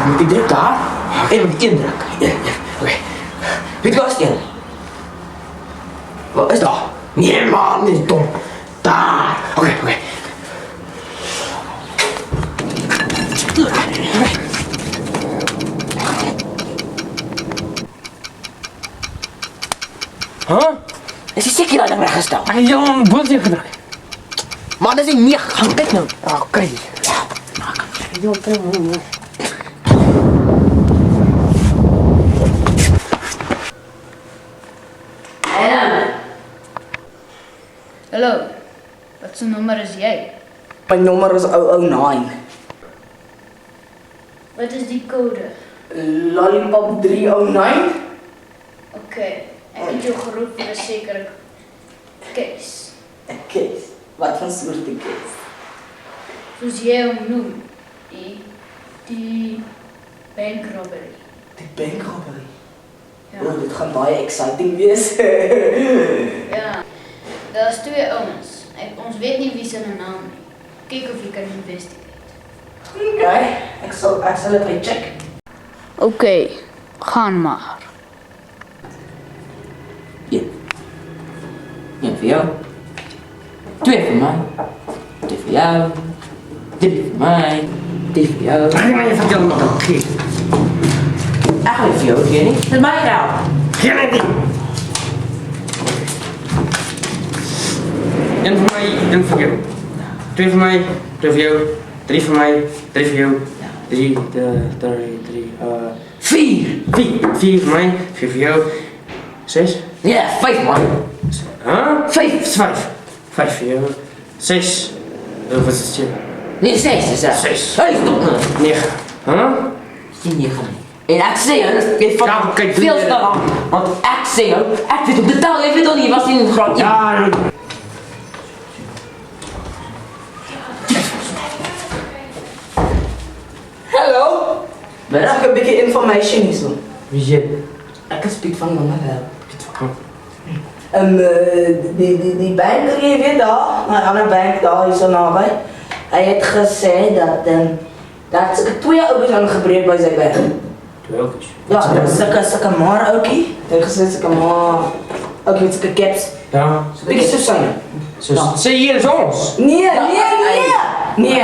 Moet ik druk daar? Even met indruk. Ja, oké. Weet je wat is het? Wat is dat? Nee man, niet dom. Daar. Oké. Huh? Is die sikkie dan weggesteld? Hij is een bordje gedrukt. Maar dat is niet gegaan. Kijk nou. Oké. Hallo, wat voor nummer is jij? Mijn nummer is 009. Wat is die code? Lollipop 309. Oké, ik heb jou geroepen voor een zekere Kees. Een Kees. Wat voor soort Kees? Zoals jij hem noemt, die bank robbery. Die bankrobbery. Ja. Oh, dit gaat baie exciting wees. Ja, dat is twee ouens. Ons weet niet wie zijn naam is. Kijk of je kan investigeren. Oké, ik zal het even checken. Oké, gaan maar. Eén voor jou. 2 voor mij. 2 voor jou. 3 voor mij. 3 voor jou. Ga je maar je vertellen wat dat geeft. Eigenlijk voor jou, Jenny. Dat is mijn geld. Geen idee. 1 voor mij, 1 voor jou. 2 voor mij, 2 voor jou. 3 voor mij, 3 voor jou. 3, 4. 4 voor mij, 4 voor jou. 6. Ja, 5 man. Huh? 5. 5 voor jou. 6. Wat is het? Nee, 6 is dat. 6. Hé, stop nou. 9. Huh? Die 9. En ik zeg, dat is van Ja, kijk, veel doe je- te lang. Want ik zeg, ik weet op de taal, ik weet toch niet wat in het grond. Ja, Hallo? Ben Mag ik een beetje information hier zo? wie is je? Ik speak van mama wel. Kom. Die banker hier weer daar, een andere bank daar is zo nabij. Hij heeft gezegd dat ze 2 ouders aangebreid bij zijn bank. Welke? Ja, dat is zulke maar ookie. Hij heeft gezegd zulke maar ook met zulke caps. Ja. Beetje zo zijn. Zo, zie je hier is ons. Nee, nee,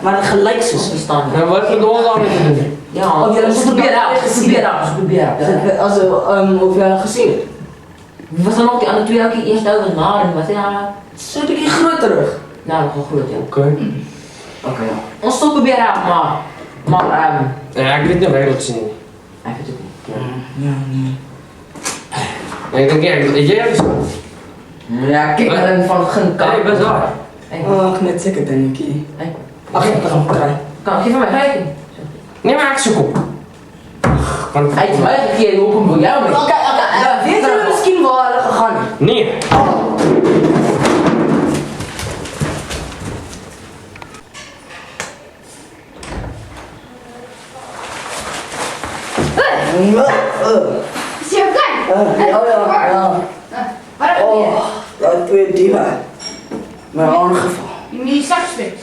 maar het gelijk zo. Verstaan. En wat voor doel dan met te doen? Ja, Of je dat probeer gezien uit. Als of je dat gezien hebt. Wie was dan nog die andere 2 elke eerst over maar en wat ja. Zo een beetje groter. Nou, nog wel goed, ja. Oké. Oké, ja. Ons stop proberen uit, maar Ja, ik weet nog redelijk zien. ik weet het niet. Ja, nee. Ja, ik denk, ja, jij hebt het. Ja, kijk naar een van geen Ja, ik ben daar. Oh, net zeker denk ik. Ach, ik kan hem draaien. Kan geef mij kijken. Nee, maar ik zoek op. Want, Hij heeft mij een keer open voor jou mee. Oké. Weet je misschien waar gegaan? nee. Is je oké? Ja. Waar heb je? Oh, dat weer dieven. Mijn aangeval. Je moet die zak spits.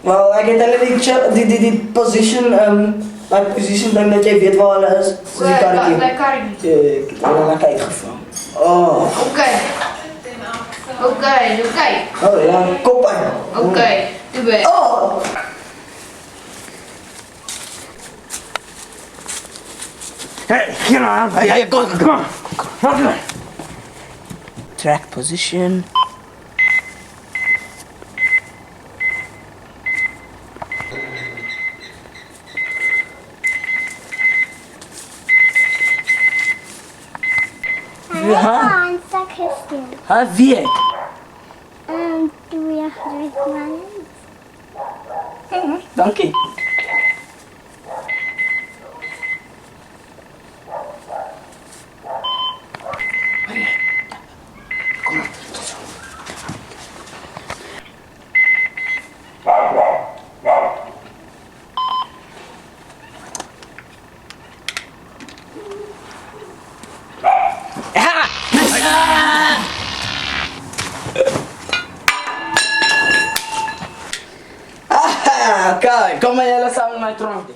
Wel, ik heb alleen die position, dat position denk dat jij weet waar het is. Dus ik kan het Dat niet. kan ik niet. Ik heb er naar kijk gevallen. Oh. Oké, oké. Oh ja, kop aan. Oké, doe bij. Oh. Hé, ga nou aan. Ja, kom maar. Kom maar. Track position. Ja, Een zakje. ha, wie? Doe je gelijk maar. Dank je. Ja, kijk, kom maar jullie samen naar mijn tronk.